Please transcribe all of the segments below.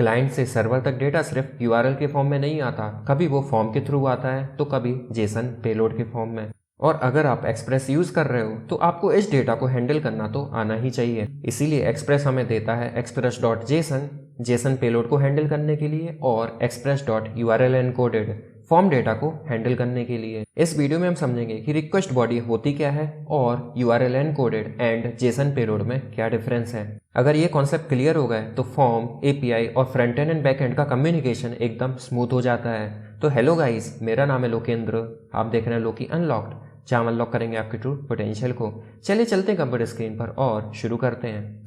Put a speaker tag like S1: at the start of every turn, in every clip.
S1: Client से server तक data सिर्फ यूआरएल के फॉर्म में नहीं आता, कभी वो फॉर्म के थ्रू आता है तो कभी जेसन पेलोड के फॉर्म में। और अगर आप एक्सप्रेस यूज़ कर रहे हो तो आपको इस डेटा को हैंडल करना तो आना ही चाहिए। इसीलिए एक्सप्रेस हमें देता है express.json जेसन पेलोड को हैंडल करने के लिए और express.url एनकोडेड फॉर्म डेटा को हैंडल करने के लिए। इस वीडियो में हम समझेंगे कि रिक्वेस्ट बॉडी होती क्या है और URL encoded and Jason payload में क्या डिफरेंस है। अगर ये कॉन्सेप्ट क्लियर हो गए तो फॉर्म, एपीआई और front end and back and का कम्युनिकेशन एकदम स्मूथ हो जाता है। तो हेलो गाइस, मेरा नाम है लोकेंद्र, आप देख रहे हैं लोकी अनलॉक्ड, जहाँ हम अनलॉक करेंगे आपके ट्रू पोटेंशियल को। चलिए चलते हैं कंप्यूटर स्क्रीन पर और शुरू करते हैं।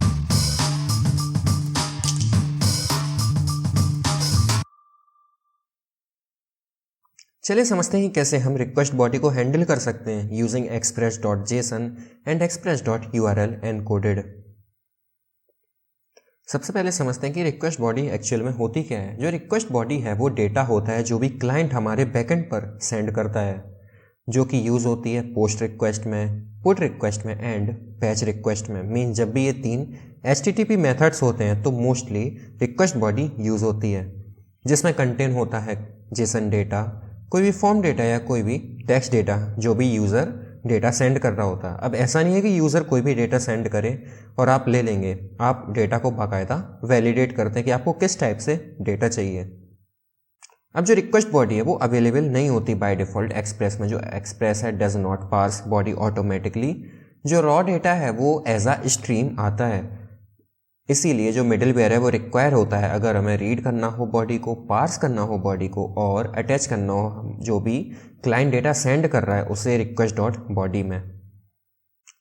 S1: चलिए समझते हैं कि कैसे हम रिक्वेस्ट बॉडी को हैंडल कर सकते हैं using express.json and express.url encoded. सबसे पहले समझते हैं कि रिक्वेस्ट बॉडी एक्चुअल में होती क्या है। जो रिक्वेस्ट बॉडी है वो डेटा होता है जो भी क्लाइंट हमारे बैकएंड पर सेंड करता है, जो कि यूज़ होती है पोस्ट रिक्वेस्ट में, पुट रिक्वेस्ट में एंड बैच रिक्वेस्ट में। मीन जब भी ये तीन HTTP मेथड्स होते हैं तो मोस्टली रिक्वेस्ट बॉडी यूज़ होती है, जिसमें कंटेन होता है जेसन डेटा, कोई भी फॉर्म डेटा या कोई भी टेक्स्ट डेटा जो भी यूज़र डेटा सेंड कर रहा होता है। अब ऐसा नहीं है कि यूज़र कोई भी डेटा सेंड करे और आप ले लेंगे, आप डेटा को बाकायदा वैलिडेट करते हैं कि आपको किस टाइप से डेटा चाहिए। अब जो रिक्वेस्ट बॉडी है वो अवेलेबल नहीं होती बाय डिफ़ॉल्ट एक्सप्रेस में। जो एक्सप्रेस है does not parse body automatically. जो रॉ डेटा है वो एज अ स्ट्रीम आता है, इसीलिए जो मिडिलवेयर है वो रिक्वायर होता है अगर हमें रीड करना हो बॉडी को, पार्स करना हो बॉडी को और अटैच करना हो जो भी क्लाइंट डेटा सेंड कर रहा है उसे रिक्वेस्ट डॉट बॉडी में।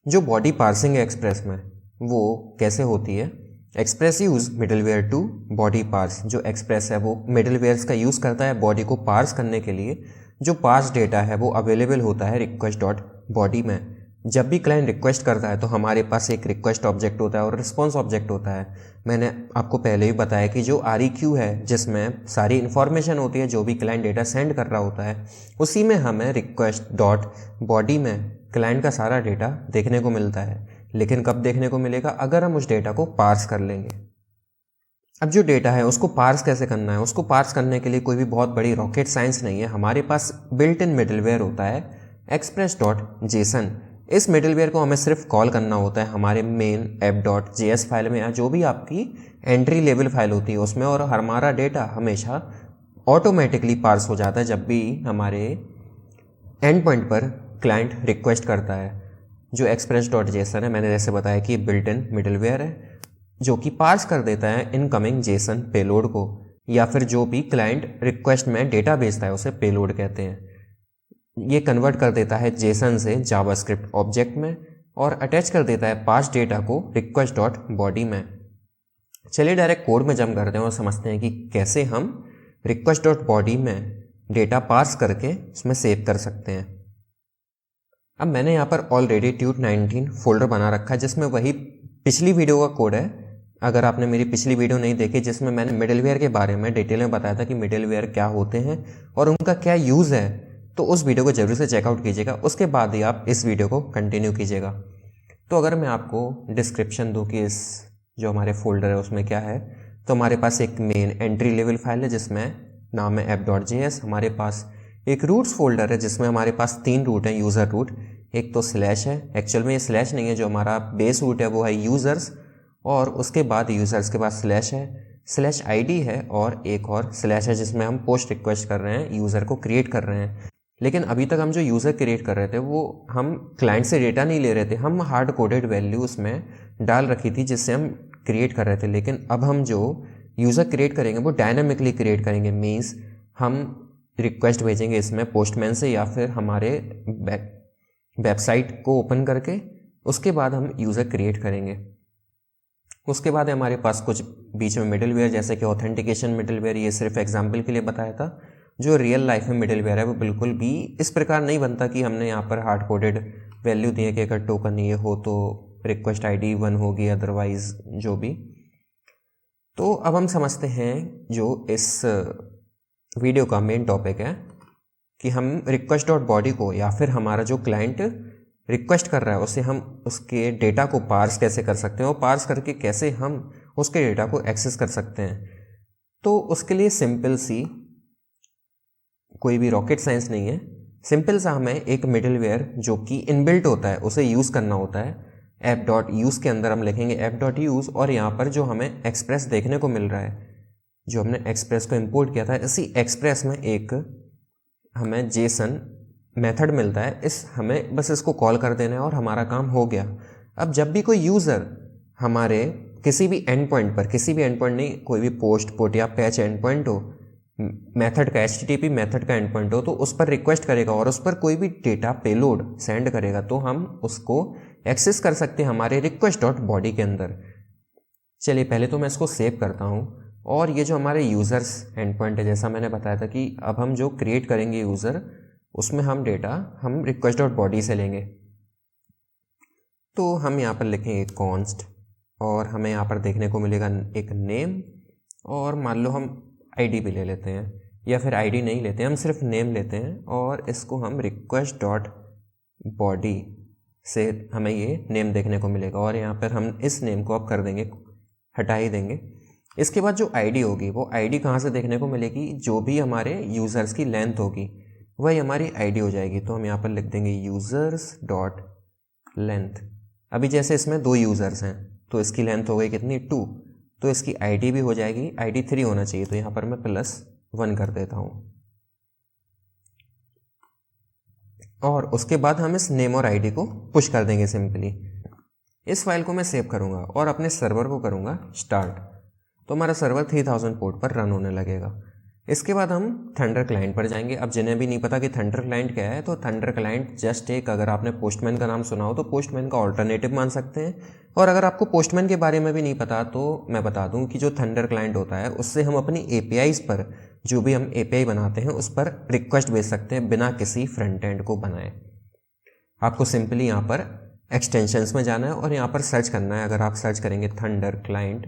S1: जो बॉडी पार्सिंग है एक्सप्रेस में वो कैसे होती है, express use middleware to body parse. जो एक्सप्रेस है वो मिडिलवेयर्स का यूज़ करता है बॉडी को पार्स करने के लिए। जो पार्स डेटा है वो अवेलेबल होता है रिक्वेस्ट डॉट बॉडी में। जब भी क्लाइंट रिक्वेस्ट करता है तो हमारे पास एक रिक्वेस्ट ऑब्जेक्ट होता है और रिस्पॉन्स ऑब्जेक्ट होता है। मैंने आपको पहले ही बताया कि जो REQ है जिसमें सारी इन्फॉर्मेशन होती है जो भी क्लाइंट डेटा सेंड कर रहा होता है, उसी में हमें रिक्वेस्ट डॉट बॉडी में क्लाइंट का सारा डेटा देखने को मिलता है। लेकिन कब देखने को मिलेगा, अगर हम उस डेटा को पार्स कर लेंगे। अब जो डेटा है उसको पार्स कैसे करना है, उसको पार्स करने के लिए कोई भी बहुत बड़ी रॉकेट साइंस नहीं है। हमारे पास बिल्ट इन मिडिलवेयर होता है express.json। इस मिडिलवेयर को हमें सिर्फ कॉल करना होता है हमारे मेन app.js फाइल में या जो भी आपकी एंट्री लेवल फाइल होती है उसमें, और हमारा डेटा हमेशा ऑटोमेटिकली पार्स हो जाता है जब भी हमारे एंड पॉइंट पर क्लाइंट रिक्वेस्ट करता है। जो express.json है, मैंने जैसे बताया कि बिल्ट इन मिडिलवेयर है जो कि पार्स कर देता है इनकमिंग जेसन पेलोड को, या फिर जो भी क्लाइंट रिक्वेस्ट में डेटा भेजता है उसे पेलोड कहते हैं। ये कन्वर्ट कर देता है जेसन से जावास्क्रिप्ट ऑब्जेक्ट में और अटैच कर देता है पास डेटा को रिक्वेस्ट डॉट बॉडी में। चलिए डायरेक्ट कोड में जंप करते हैं और समझते हैं कि कैसे हम रिक्वेस्ट डॉट बॉडी में डेटा पास करके उसमें सेव कर सकते हैं। अब मैंने यहाँ पर ऑलरेडी tut19 फोल्डर बना रखा है जिसमें वही पिछली वीडियो का कोड है। अगर आपने मेरी पिछली वीडियो नहीं देखी जिसमें मैंने मिडिलवेयर के बारे में डिटेल में बताया था कि मिडिलवेयर क्या होते हैं और उनका क्या यूज़ है, तो उस वीडियो को जरूर से चेकआउट कीजिएगा, उसके बाद ही आप इस वीडियो को कंटिन्यू कीजिएगा। तो अगर मैं आपको डिस्क्रिप्शन दूँ कि इस जो हमारे फोल्डर है उसमें क्या है, तो हमारे पास एक मेन एंट्री लेवल फाइल है जिसमें नाम है app.js। हमारे पास एक रूट्स फोल्डर है जिसमें हमारे पास 3 रूट हैं यूज़र रूट। एक तो स्लैश है, एक्चुअल में ये स्लैश नहीं है, जो हमारा बेस रूट है वो है यूज़र्स, और उसके बाद यूज़र्स के बाद स्लैश है, स्लैश ID है, और एक और स्लैश है जिसमें हम पोस्ट रिक्वेस्ट कर रहे हैं, यूज़र को क्रिएट कर रहे हैं। लेकिन अभी तक हम जो यूज़र क्रिएट कर रहे थे वो हम क्लाइंट से डेटा नहीं ले रहे थे, हम हार्ड कोडेड वैल्यू उसमें डाल रखी थी जिससे हम क्रिएट कर रहे थे। लेकिन अब हम जो यूज़र क्रिएट करेंगे वो डायनामिकली क्रिएट करेंगे। मीन्स हम रिक्वेस्ट भेजेंगे इसमें पोस्टमैन से या फिर हमारे वेबसाइट को ओपन करके, उसके बाद हम यूज़र क्रिएट करेंगे। उसके बाद हमारे पास कुछ बीच में मिडिलवेयर जैसे कि ऑथेंटिकेशन मिडिलवेयर, ये सिर्फ एग्जाम्पल के लिए बताया था। जो रियल लाइफ में मिडिलवेयर है वो बिल्कुल भी इस प्रकार नहीं बनता कि हमने यहाँ पर हार्ड कोडेड वैल्यू दी है कि अगर टोकन ये हो तो रिक्वेस्ट ID 1 होगी, अदरवाइज जो भी। तो अब हम समझते हैं जो इस वीडियो का मेन टॉपिक है कि हम रिक्वेस्ट डॉट बॉडी को या फिर हमारा जो क्लाइंट रिक्वेस्ट कर रहा है उसे हम उसके डेटा को पार्स कैसे कर सकते हैं और पार्स करके कैसे हम उसके डेटा को एक्सेस कर सकते हैं। तो उसके लिए सिंपल सी, कोई भी रॉकेट साइंस नहीं है, सिंपल सा हमें एक मिडलवेयर जो कि इनबिल्ट होता है उसे यूज़ करना होता है। ऐप डॉट यूज़ के अंदर हम लिखेंगे ऐप डॉट यूज़, और यहाँ पर जो हमें एक्सप्रेस देखने को मिल रहा है, जो हमने एक्सप्रेस को इंपोर्ट किया था, इसी एक्सप्रेस में एक हमें जेसन मेथड मिलता है। हमें बस इसको कॉल कर देना है और हमारा काम हो गया। अब जब भी कोई यूज़र हमारे किसी भी एंड पॉइंट पर, किसी भी एंड पॉइंट नहीं, कोई भी पोस्ट, पुट या पैच एंड पॉइंट हो, मेथड का, HTTP मेथड का एंड पॉइंट हो, तो उस पर रिक्वेस्ट करेगा और उस पर कोई भी डेटा पेलोड सेंड करेगा, तो हम उसको एक्सेस कर सकते हैं हमारे रिक्वेस्ट डॉट बॉडी के अंदर। चलिए पहले तो मैं इसको सेव करता हूँ, और ये जो हमारे यूज़र्स एंड पॉइंट है, जैसा मैंने बताया था कि अब हम जो क्रिएट करेंगे यूज़र, उसमें हम डेटा हम रिक्वेस्ट डॉट बॉडी से लेंगे। तो हम यहाँ पर लिखेंगे कॉन्स्ट, और हमें यहाँ पर देखने को मिलेगा एक नेम, और मान लो हम आईडी भी ले लेते हैं, या फिर आईडी नहीं लेते हैं, हम सिर्फ नेम लेते हैं, और इसको हम रिक्वेस्ट डॉट बॉडी से हमें ये नेम देखने को मिलेगा, और यहाँ पर हम इस नेम को अब कर देंगे, हटा ही देंगे। इसके बाद जो आईडी होगी, वो आईडी कहाँ से देखने को मिलेगी, जो भी हमारे यूज़र्स की लेंथ होगी वही हमारी आईडी हो जाएगी। तो हम यहाँ पर लिख देंगे यूज़र्स डॉट लेंथ। अभी जैसे इसमें 2 यूज़र्स हैं तो इसकी लेंथ हो गई कितनी, 2, तो इसकी आईडी भी हो जाएगी, आईडी 3 होना चाहिए, तो यहाँ पर मैं +1 कर देता हूँ। और उसके बाद हम इस नेम और आईडी को पुश कर देंगे सिंपली। इस फाइल को मैं सेव करूँगा और अपने सर्वर को करूँगा स्टार्ट, तो हमारा सर्वर 3000 पोर्ट पर रन होने लगेगा। इसके बाद हम थंडर क्लाइंट पर जाएंगे। अब जिन्हें भी नहीं पता कि थंडर क्लाइंट क्या है, तो थंडर क्लाइंट जस्ट एक, अगर आपने पोस्टमैन का नाम सुना हो तो पोस्टमैन का ऑल्टरनेटिव मान सकते हैं, और अगर आपको पोस्टमैन के बारे में भी नहीं पता तो मैं बता दूं कि जो थंडर क्लाइंट होता है उससे हम अपनी APIs पर, जो भी हम API बनाते हैं उस पर रिक्वेस्ट भेज सकते हैं बिना किसी फ्रंट एंड को बनाए। आपको सिंपली यहाँ पर एक्सटेंशंस में जाना है और यहाँ पर सर्च करना है। अगर आप सर्च करेंगे थंडर क्लाइंट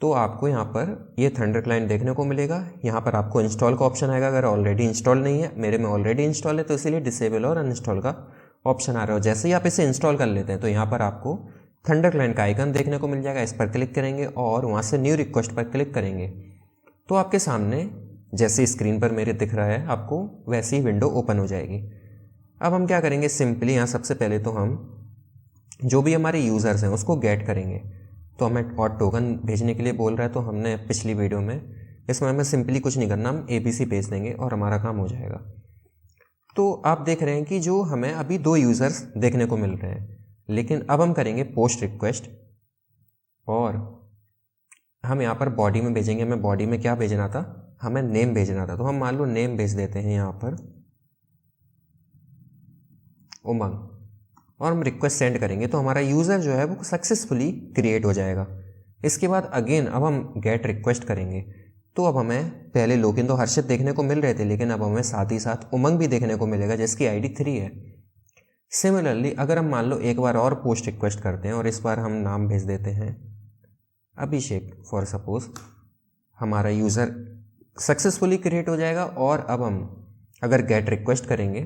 S1: तो आपको यहाँ पर ये थंडर क्लाइंट देखने को मिलेगा। यहाँ पर आपको इंस्टॉल का ऑप्शन आएगा, अगर ऑलरेडी इंस्टॉल नहीं है, मेरे में ऑलरेडी इंस्टॉल है तो इसीलिए डिसेबल और अनइंस्टॉल का ऑप्शन आ रहा है। जैसे ही आप इसे इंस्टॉल कर लेते हैं तो यहाँ पर आपको थंडर क्लाइंट का आइकन देखने को मिल जाएगा। इस पर क्लिक करेंगे और वहाँ से न्यू रिक्वेस्ट पर क्लिक करेंगे तो आपके सामने जैसे स्क्रीन पर मेरे दिख रहा है आपको वैसी विंडो ओपन हो जाएगी। अब हम क्या करेंगे, सिंपली यहाँ सबसे पहले तो हम जो भी हमारे यूज़र्स हैं उसको गेट करेंगे। तो हमें और टोकन भेजने के लिए बोल रहा है, तो हमने पिछली वीडियो में, इसमें हमें सिंपली कुछ नहीं करना, हम ABC भेज देंगे और हमारा काम हो जाएगा। तो आप देख रहे हैं कि जो हमें अभी 2 यूज़र्स देखने को मिल रहे हैं, लेकिन अब हम करेंगे पोस्ट रिक्वेस्ट और हम यहाँ पर बॉडी में भेजेंगे। हमें बॉडी में क्या भेजना था, हमें नेम भेजना था, तो हम मान लो नेम भेज देते हैं यहाँ पर उमंग, और हम रिक्वेस्ट सेंड करेंगे तो हमारा यूज़र जो है वो सक्सेसफुली क्रिएट हो जाएगा। इसके बाद अगेन अब हम गेट रिक्वेस्ट करेंगे, तो अब हमें पहले लोगिन तो हर्षित देखने को मिल रहे थे, लेकिन अब हमें साथ ही साथ उमंग भी देखने को मिलेगा जिसकी आईडी 3 है। सिमिलरली अगर हम मान लो एक बार और पोस्ट रिक्वेस्ट करते हैं और इस बार हम नाम भेज देते हैं अभिषेक फॉर सपोज, हमारा यूज़र सक्सेसफुली क्रिएट हो जाएगा। और अब हम अगर गेट रिक्वेस्ट करेंगे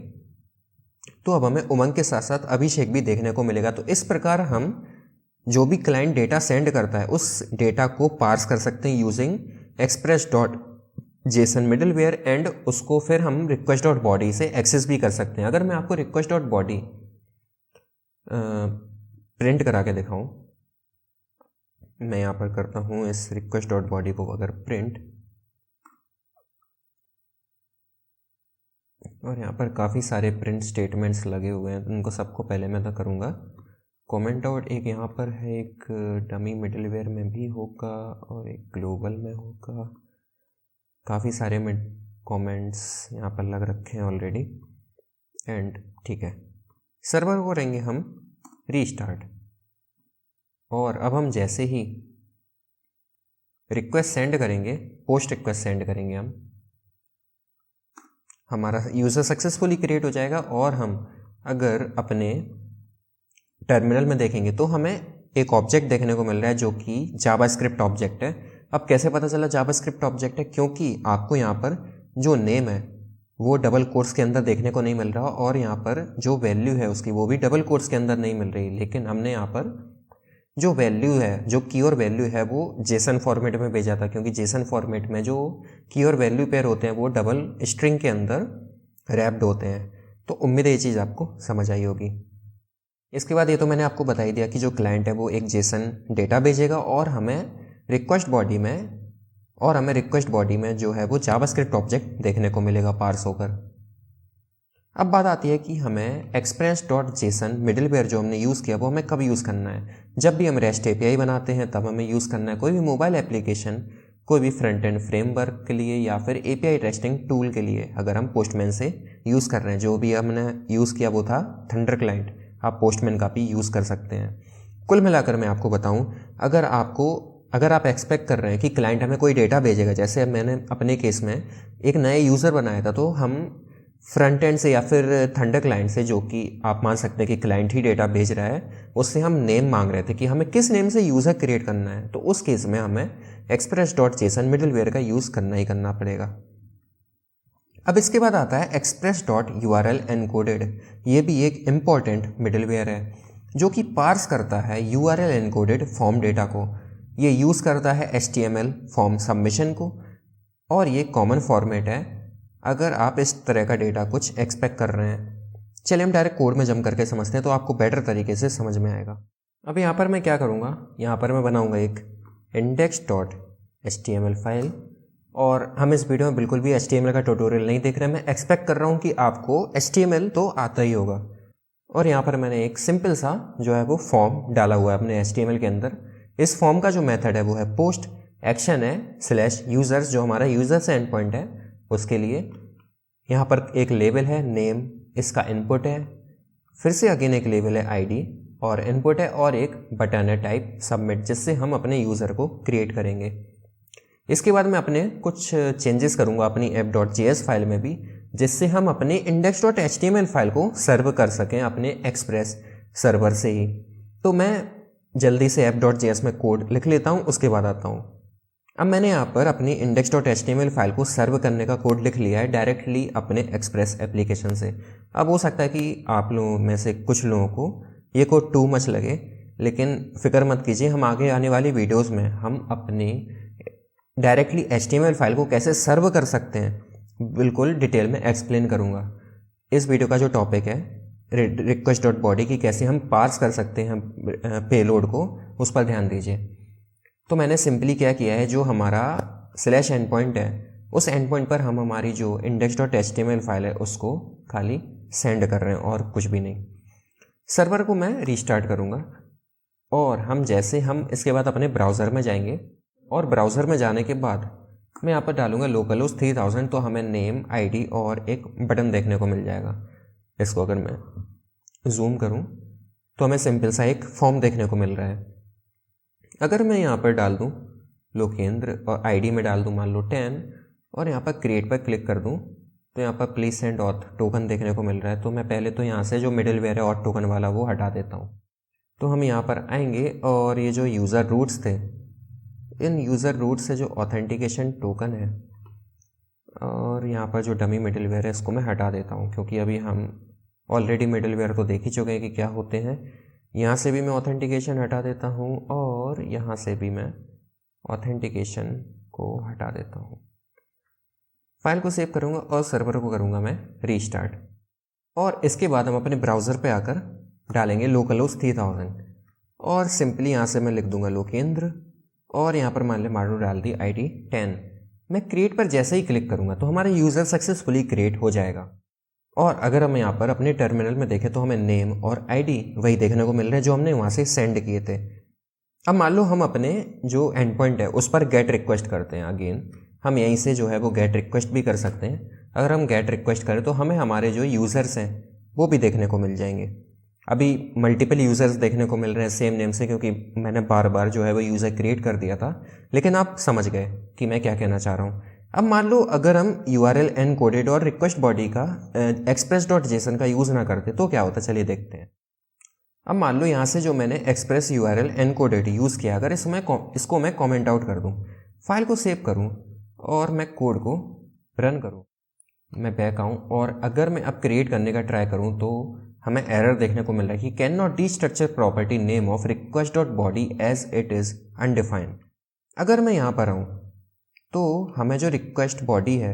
S1: तो अब हमें उमंग के साथ साथ अभिषेक भी देखने को मिलेगा। तो इस प्रकार हम जो भी क्लाइंट डेटा सेंड करता है उस डेटा को पार्स कर सकते हैं यूजिंग express.json मिडलवेयर, एंड उसको फिर हम रिक्वेस्ट डॉट बॉडी से एक्सेस भी कर सकते हैं। अगर मैं आपको रिक्वेस्ट डॉट बॉडी प्रिंट करा के दिखाऊं, मैं यहाँ पर करता हूँ इस रिक्वेस्ट डॉट बॉडी को अगर प्रिंट, और यहाँ पर काफ़ी सारे प्रिंट स्टेटमेंट्स लगे हुए हैं, उनको सबको पहले मैं तो करूँगा कमेंट आउट। एक यहाँ पर है, एक डमी मिडलवेयर में भी होगा और एक ग्लोबल में होगा। काफ़ी सारे कमेंट्स यहाँ पर लग रखे हैं ऑलरेडी, एंड ठीक है, सर्वर को करेंगे हम रीस्टार्ट। और अब हम जैसे ही रिक्वेस्ट सेंड करेंगे, पोस्ट रिक्वेस्ट सेंड करेंगे, हम हमारा यूज़र सक्सेसफुली क्रिएट हो जाएगा। और हम अगर अपने टर्मिनल में देखेंगे तो हमें एक ऑब्जेक्ट देखने को मिल रहा है जो कि जावास्क्रिप्ट ऑब्जेक्ट है। अब कैसे पता चला जावास्क्रिप्ट ऑब्जेक्ट है, क्योंकि आपको यहाँ पर जो नेम है वो डबल कोट्स के अंदर देखने को नहीं मिल रहा, और यहाँ पर जो वैल्यू है उसकी वो भी डबल कोट्स के अंदर नहीं मिल रही। लेकिन हमने यहाँ पर जो वैल्यू है, जो की और वैल्यू है वो जेसन फॉर्मेट में भेजा था, क्योंकि जेसन फॉर्मेट में जो की और वैल्यू पेयर होते हैं वो डबल स्ट्रिंग के अंदर रैप्ड होते हैं। तो उम्मीद है ये चीज़ आपको समझ आई होगी। इसके बाद ये तो मैंने आपको बता ही दिया कि जो क्लाइंट है वो एक जेसन डेटा भेजेगा और हमें रिक्वेस्ट बॉडी में जो है वो जावास्क्रिप्ट ऑब्जेक्ट देखने को मिलेगा पार्स होकर। अब बात आती है कि हमें express.json मिडिलवेयर जो हमने यूज़ किया वो हमें कब यूज़ करना है। जब भी हम रेस्ट एपीआई बनाते हैं तब हमें यूज़ करना है। कोई भी मोबाइल एप्लीकेशन, कोई भी फ्रंट एंड फ्रेमवर्क के लिए या फिर एपीआई टेस्टिंग टूल के लिए अगर हम पोस्टमैन से यूज़ कर रहे हैं, जो भी हमने यूज़ किया वो था थंडर क्लाइंट, आप पोस्टमैन का भी यूज़ कर सकते हैं। कुल मिलाकर मैं आपको बताऊँ, अगर आप एक्सपेक्ट कर रहे हैं कि क्लाइंट हमें कोई डेटा भेजेगा, जैसे मैंने अपने केस में एक नया यूज़र बनाया था, तो हम फ्रंट एंड से या फिर थंडर क्लाइंट से, जो कि आप मान सकते हैं कि क्लाइंट ही डेटा भेज रहा है, उससे हम नेम मांग रहे थे कि हमें किस नेम से यूज़र क्रिएट करना है। तो उस केस में हमें express.json मिडिलवेयर का यूज़ करना ही करना पड़ेगा। अब इसके बाद आता है express.url encoded। ये भी एक इम्पॉर्टेंट मिडिलवेयर है जो कि पार्स करता है URL encoded फॉर्म डेटा को। ये यूज़ करता है HTML फॉर्म सबमिशन को, और ये कॉमन फॉर्मेट है अगर आप इस तरह का डेटा कुछ एक्सपेक्ट कर रहे हैं। चलिए हम डायरेक्ट कोड में जंप करके समझते हैं तो आपको बेटर तरीके से समझ में आएगा। अब यहाँ पर मैं क्या करूँगा, यहाँ पर मैं बनाऊँगा एक index.html फाइल, और हम इस वीडियो में बिल्कुल भी HTML का ट्यूटोरियल नहीं देख रहे हैं। मैं एक्सपेक्ट कर रहा हूँ कि आपको HTML तो आता ही होगा। और यहाँ पर मैंने एक सिंपल सा जो है वो फॉर्म डाला हुआ है अपने HTML के अंदर। इस फॉर्म का जो मेथड है वो है पोस्ट, एक्शन है /users, जो हमारा यूज़र से एंड पॉइंट है उसके लिए। यहाँ पर एक लेबल है नेम, इसका इनपुट है, फिर से अगेन एक लेबल है आईडी और इनपुट है, और एक बटन है टाइप सबमिट, जिससे हम अपने यूज़र को क्रिएट करेंगे। इसके बाद मैं अपने कुछ चेंजेस करूँगा अपनी app.js फाइल में भी, जिससे हम अपने index.html फाइल को सर्व कर सकें अपने एक्सप्रेस सर्वर से ही। तो मैं जल्दी से app.js में कोड लिख लेता हूँ, उसके बाद आता हूँ। अब मैंने यहाँ पर अपनी index.html फाइल को सर्व करने का कोड लिख लिया है डायरेक्टली अपने एक्सप्रेस एप्लीकेशन से। अब हो सकता है कि आप लोगों में से कुछ लोगों को ये कोड टू मच लगे, लेकिन फिक्र मत कीजिए, हम आगे आने वाली वीडियोस में हम अपनी डायरेक्टली HTML फाइल को कैसे सर्व कर सकते हैं बिल्कुल डिटेल में एक्सप्लेन करूँगा। इस वीडियो का जो टॉपिक है request.body की कैसे हम पार्स कर सकते हैं पेलोड को, उस पर ध्यान दीजिए। तो मैंने सिंपली क्या किया है, जो हमारा /endpoint है उस एंड पॉइंट पर हम हमारी जो index.html फाइल है उसको खाली सेंड कर रहे हैं और कुछ भी नहीं। सर्वर को मैं रीस्टार्ट करूँगा, और हम इसके बाद अपने ब्राउज़र में जाएंगे, और ब्राउज़र में जाने के बाद मैं यहाँ पर डालूँगा localhost 3000, तो हमें नेम, आईडी और एक बटन देखने को मिल जाएगा। इसको अगर मैं जूम करूँ तो हमें सिंपल सा एक फॉर्म देखने को मिल रहा है। अगर मैं यहाँ पर डाल दूँ लोकेंद्र और आईडी में डाल दूँ मान लो 10, और यहाँ पर क्रिएट पर क्लिक कर दूँ, तो यहाँ पर प्लीज सेंड ऑथ टोकन देखने को मिल रहा है। तो मैं पहले तो यहाँ से जो मिडिलवेयर है ऑथ टोकन वाला वो हटा देता हूँ। तो हम यहाँ पर आएंगे, और ये जो यूज़र रूट्स थे, इन यूज़र रूट से जो ऑथेंटिकेशन टोकन है और यहाँ पर जो डमी मिडिलवेयर है इसको मैं हटा देता हूँ, क्योंकि अभी हम ऑलरेडी मिडिलवेयर तो देख ही चुके हैं कि क्या होते हैं। यहाँ से भी मैं ऑथेंटिकेशन हटा देता हूँ, और यहाँ से भी मैं ऑथेंटिकेशन को हटा देता हूँ। फाइल को सेव करूँगा और सर्वर को करूँगा मैं रीस्टार्ट, और इसके बाद हम अपने ब्राउज़र पे आकर डालेंगे localhost 3000, और सिंपली यहाँ से मैं लिख दूँगा लोकेंद्र, और यहाँ पर मान ले मारू डाल दी आईडी 10। मैं क्रिएट पर जैसे ही क्लिक करूँगा तो हमारा यूज़र सक्सेसफुली क्रिएट हो जाएगा। और अगर हम यहाँ पर अपने टर्मिनल में देखें तो हमें नेम और आईडी वही देखने को मिल रहे हैं जो हमने वहाँ से सेंड किए थे। अब मान लो हम अपने जो एंड पॉइंट है उस पर गेट रिक्वेस्ट करते हैं, अगेन हम यहीं से जो है वो गेट रिक्वेस्ट भी कर सकते हैं। अगर हम गेट रिक्वेस्ट करें तो हमें हमारे जो यूज़र्स हैं वो भी देखने को मिल जाएंगे। अभी मल्टीपल यूज़र्स देखने को मिल रहे हैं सेम नेम से, क्योंकि मैंने बार बार जो है वो यूज़र क्रिएट कर दिया था, लेकिन आप समझ गए कि मैं क्या कहना चाह रहा हूँ। अब मान लो अगर हम URL encoded और रिक्वेस्ट बॉडी का express.json का यूज़ ना करते तो क्या होता, चलिए देखते हैं। अब मान लो यहाँ से जो मैंने express URL encoded यूज़ किया, अगर इसको मैं कमेंट आउट कर दूँ, फाइल को सेव करूँ और मैं कोड को रन करूँ, मैं बैक आऊँ, और अगर मैं अब क्रिएट करने का ट्राई करूँ तो हमें एरर देखने को मिल रहा है कि can not destructure property name of request dot body as it is undefined. अगर मैं यहाँ पर आऊँ तो हमें जो रिक्वेस्ट बॉडी है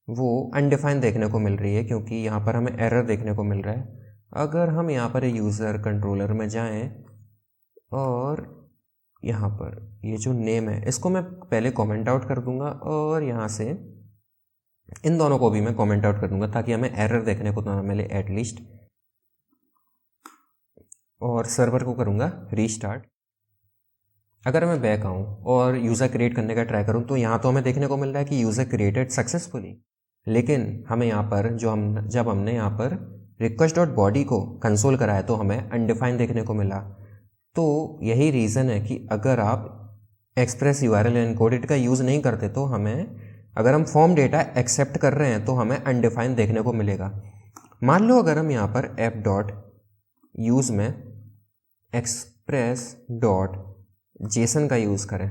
S1: वो अनडिफाइंड देखने को मिल रही है, क्योंकि यहाँ पर हमें एरर देखने को मिल रहा है। अगर हम यहाँ पर यूज़र कंट्रोलर में जाएं और यहाँ पर ये जो नेम है इसको मैं पहले कमेंट आउट कर दूंगा और यहाँ से इन दोनों को भी मैं कमेंट आउट कर दूंगा ताकि हमें एरर देखने को ना मिले एटलीस्ट। और सर्वर को करूँगा रीस्टार्ट। अगर मैं बैक आऊँ और यूज़र क्रिएट करने का ट्राई करूँ तो यहाँ तो हमें देखने को मिल रहा है कि यूज़र क्रिएटेड सक्सेसफुली, लेकिन हमें यहाँ पर जब हमने यहाँ पर रिक्वेस्ट डॉट बॉडी को कंसोल कराया तो हमें अनडिफाइंड देखने को मिला। तो यही रीज़न है कि अगर आप एक्सप्रेस यूआरएल एनकोडेड का यूज़ नहीं करते तो हमें, अगर हम फॉर्म डेटा एक्सेप्ट कर रहे हैं तो हमें अनडिफाइंड देखने को मिलेगा। मान लो अगर हम यहाँ पर ऐप डॉट यूज़ में एक्सप्रेस डॉट जेसन का यूज़ करें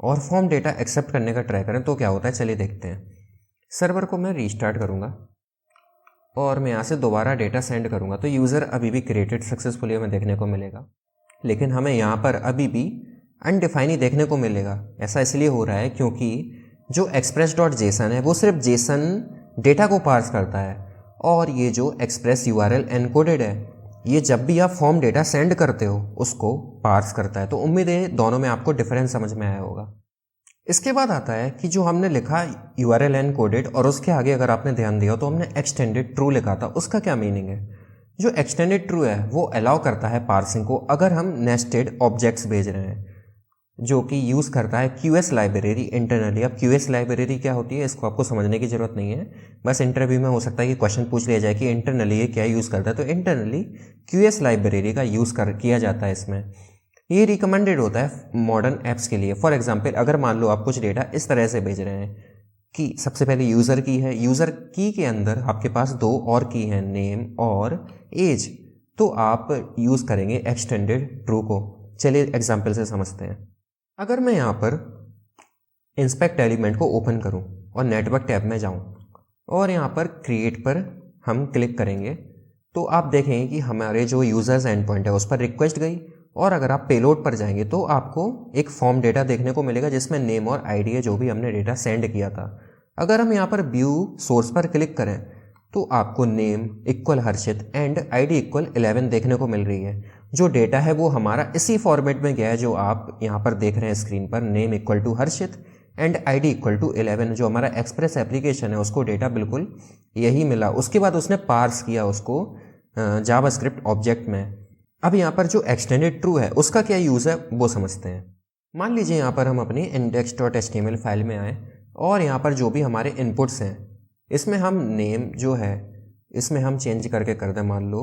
S1: और फॉर्म डेटा एक्सेप्ट करने का ट्राई करें तो क्या होता है, चलिए देखते हैं। सर्वर को मैं रीस्टार्ट करूँगा और मैं यहाँ से दोबारा डेटा सेंड करूँगा तो यूज़र अभी भी क्रिएटेड सक्सेसफुली हमें देखने को मिलेगा, लेकिन हमें यहाँ पर अभी भी अनडिफाइन ही देखने को मिलेगा। ऐसा इसलिए हो रहा है क्योंकि जो एक्सप्रेस डॉट जेसन है वो सिर्फ जेसन डेटा को पार्स करता है और ये जो एक्सप्रेस यूआरएल एनकोडेड है ये जब भी आप फॉर्म डेटा सेंड करते हो उसको पार्स करता है। तो उम्मीद है दोनों में आपको डिफरेंस समझ में आया होगा। इसके बाद आता है कि जो हमने लिखा यूआरएल एनकोडेड और उसके आगे अगर आपने ध्यान दिया तो हमने एक्सटेंडेड ट्रू लिखा था, उसका क्या मीनिंग है। जो एक्सटेंडेड ट्रू है वो अलाउ करता है पार्सिंग को अगर हम नेस्टेड ऑब्जेक्ट्स भेज रहे हैं, जो कि यूज़ करता है QS लाइब्रेरी इंटरनली। अब QS लाइब्रेरी क्या होती है इसको आपको समझने की ज़रूरत नहीं है, बस इंटरव्यू में हो सकता है कि क्वेश्चन पूछ लिया जाए कि इंटरनली ये क्या यूज़ करता है, तो इंटरनली QS लाइब्रेरी का यूज़ किया जाता है। इसमें ये रिकमेंडेड होता है मॉडर्न ऐप्स के लिए। फॉर एग्जाम्पल अगर मान लो आप कुछ डेटा इस तरह से भेज रहे हैं कि सबसे पहले यूज़र की है, यूज़र की के अंदर आपके पास 2 और की हैं, नेम और एज, तो आप यूज़ करेंगे एक्सटेंडेड ट्रू को। चलिए एग्जाम्पल से समझते हैं। अगर मैं यहाँ पर इंस्पेक्ट एलिमेंट को ओपन करूँ और नेटवर्क टैब में जाऊँ और यहाँ पर क्रिएट पर हम क्लिक करेंगे तो आप देखेंगे कि हमारे जो यूज़र्स एंड पॉइंट है उस पर रिक्वेस्ट गई। और अगर आप पेलोड पर जाएंगे तो आपको एक फॉर्म डेटा देखने को मिलेगा जिसमें नेम और आईडी है जो भी हमने डेटा सेंड किया था। अगर हम यहाँ पर व्यू सोर्स पर क्लिक करें तो आपको name equal Harshit and ID equal 11 देखने को मिल रही है। जो डेटा है वो हमारा इसी फॉर्मेट में गया है जो आप यहाँ पर देख रहे हैं स्क्रीन पर, name equal to Harshit and ID equal to 11। जो हमारा एक्सप्रेस एप्लीकेशन है उसको डेटा बिल्कुल यही मिला। उसके बाद उसने पार्स किया उसको जावास्क्रिप्ट ऑब्जेक्ट में। अब यहाँ पर जो एक्सटेंडेड ट्रू है उसका क्या यूज़ है वो समझते हैं। मान लीजिए यहाँ पर हम अपनी index.html फाइल में आए और यहाँ पर जो भी हमारे इनपुट्स हैं इसमें हम नेम जो है इसमें हम चेंज करके कर दें, मान लो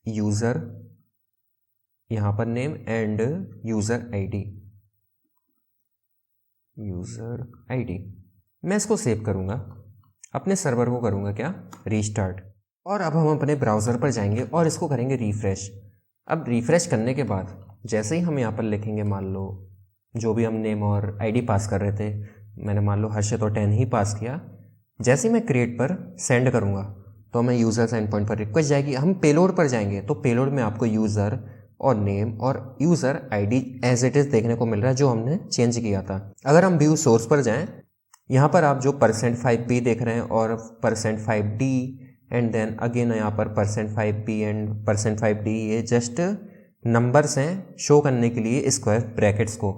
S1: यूज़र, यहाँ पर नेम एंड यूज़र आईडी। मैं इसको सेव करूँगा, अपने सर्वर को करूँगा क्या रीस्टार्ट, और अब हम अपने ब्राउज़र पर जाएंगे और इसको करेंगे रिफ़्रेश। अब रिफ़्रेश करने के बाद जैसे ही हम यहाँ पर लिखेंगे, मान लो जो भी हम नेम और आईडी पास कर रहे थे, मैंने मान लो हर्षित और 10 ही पास किया। जैसे ही मैं क्रिएट पर सेंड करूँगा तो हमें यूज़र्स एंड पॉइंट पर रिक्वेस्ट जाएगी। हम पेलोड पर जाएंगे तो पेलोड में आपको यूज़र और नेम और user ID as it is देखने को मिल रहा है जो हमने चेंज किया था। अगर हम व्यू सोर्स पर जाएं, यहाँ पर आप जो %5p देख रहे हैं और %5d एंड देन अगेन यहाँ पर %5p एंड %5d, ये जस्ट नंबर्स हैं शो करने के लिए स्क्वायर ब्रैकेट्स को।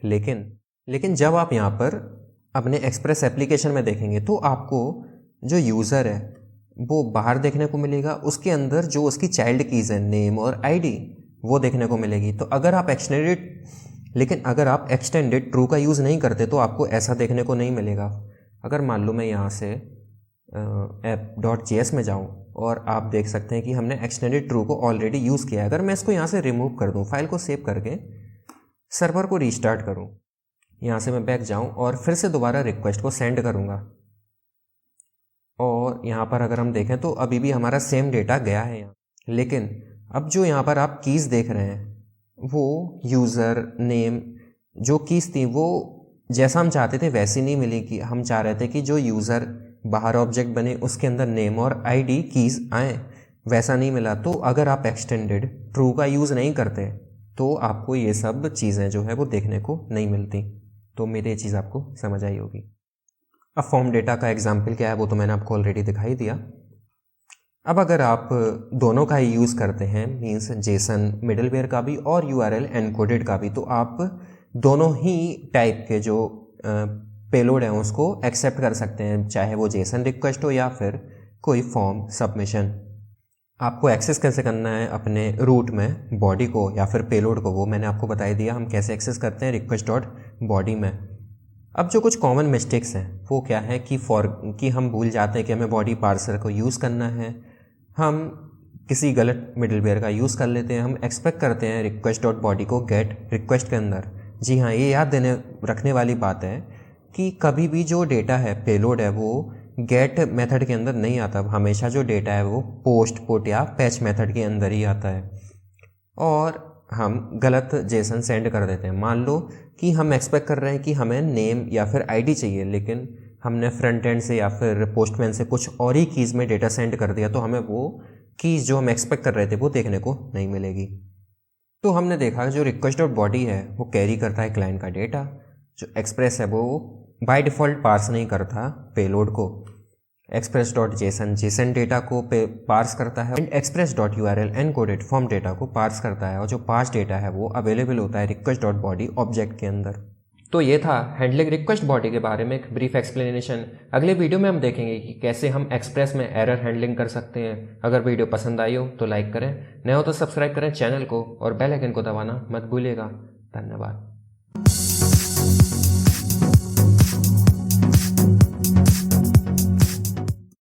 S1: लेकिन जब आप यहाँ पर अपने एक्सप्रेस एप्लीकेशन में देखेंगे तो आपको जो यूज़र है वो बाहर देखने को मिलेगा, उसके अंदर जो उसकी चाइल्ड कीज़ है नेम और आईडी वो देखने को मिलेगी। तो अगर आप एक्सटेंडेड ट्रू का यूज़ नहीं करते तो आपको ऐसा देखने को नहीं मिलेगा। अगर मान लो मैं यहाँ से app.js में जाऊँ और आप देख सकते हैं कि हमने एक्सटेंडेड ट्रू को ऑलरेडी यूज़ किया है। अगर मैं इसको यहाँ से रिमूव कर दूँ, फाइल को सेव करके सर्वर को रीस्टार्ट करूँ, यहाँ से मैं बैक जाऊँ और फिर से दोबारा रिक्वेस्ट को सेंड करूँगा और यहाँ पर अगर हम देखें तो अभी भी हमारा सेम डेटा गया है यहाँ। लेकिन अब जो यहाँ पर आप कीज़ देख रहे हैं वो यूज़र नेम जो कीज़ थी वो जैसा हम चाहते थे वैसी नहीं मिली। कि हम चाह रहे थे कि जो यूज़र बाहर ऑब्जेक्ट बने, उसके अंदर नेम और आईडी कीज़ आए, वैसा नहीं मिला। तो अगर आप एक्सटेंडेड ट्रू का यूज़ नहीं करते तो आपको ये सब चीज़ें जो है वो देखने को नहीं मिलती। तो मेरी ये चीज़ आपको समझ आई होगी। अब फॉर्म डेटा का एग्जाम्पल क्या है वो तो मैंने आपको ऑलरेडी दिखाई दिया। अब अगर आप दोनों का ही यूज़ करते हैं, मीन्स जेसन मिडलवेयर का भी और यूआरएल एनकोडेड का भी, तो आप दोनों ही टाइप के जो पेलोड हैं उसको एक्सेप्ट कर सकते हैं, चाहे वो जेसन रिक्वेस्ट हो या फिर कोई फॉर्म सबमिशन। आपको एक्सेस कैसे करना है अपने रूट में बॉडी को या फिर पेलोड को, वो मैंने आपको बता ही दिया हम कैसे एक्सेस करते हैं रिक्वेस्ट डॉट बॉडी में। अब जो कुछ कॉमन मिस्टेक्स हैं वो क्या है कि हम भूल जाते हैं कि हमें बॉडी पार्सर को यूज़ करना है, हम किसी गलत मिडलवेयर का यूज़ कर लेते हैं, हम एक्सपेक्ट करते हैं रिक्वेस्ट डॉट बॉडी को गेट रिक्वेस्ट के अंदर। जी हाँ, ये याद रखने वाली बात है कि कभी भी जो डेटा है पेलोड है वो गेट मेथड के अंदर नहीं आता, हमेशा जो डेटा है वो पोस्ट पुट या पैच मेथड के अंदर ही आता है। और हम गलत जेसन सेंड कर देते हैं। मान लो कि हम एक्सपेक्ट कर रहे हैं कि हमें नेम या फिर आईडी चाहिए, लेकिन हमने फ्रंट एंड से या फिर पोस्टमैन से कुछ और ही कीज़ में डेटा सेंड कर दिया, तो हमें वो कीज़ जो हम एक्सपेक्ट कर रहे थे वो देखने को नहीं मिलेगी। तो हमने देखा जो रिक्वेस्ट डॉट बॉडी है वो कैरी करता है क्लाइंट का डेटा, जो एक्सप्रेस है वो बाय डिफ़ॉल्ट पार्स नहीं करता पेलोड को, एक्सप्रेस डॉट जेसन डेटा को पार्स करता है, and express dot URL encoded form data को पार्स करता है, और जो पार्स डेटा है वो अवेलेबल होता है रिक्वेस्ट डॉट बॉडी ऑब्जेक्ट के अंदर। तो ये था हैंडलिंग रिक्वेस्ट बॉडी के बारे में एक ब्रीफ एक्सप्लेनेशन। अगले वीडियो में हम देखेंगे कि कैसे हम एक्सप्रेस में एरर हैंडलिंग कर सकते हैं। अगर वीडियो पसंद आई हो तो लाइक करें, नए हो तो सब्सक्राइब करें चैनल को, और बेल आइकन को दबाना मत भूलिएगा। धन्यवाद।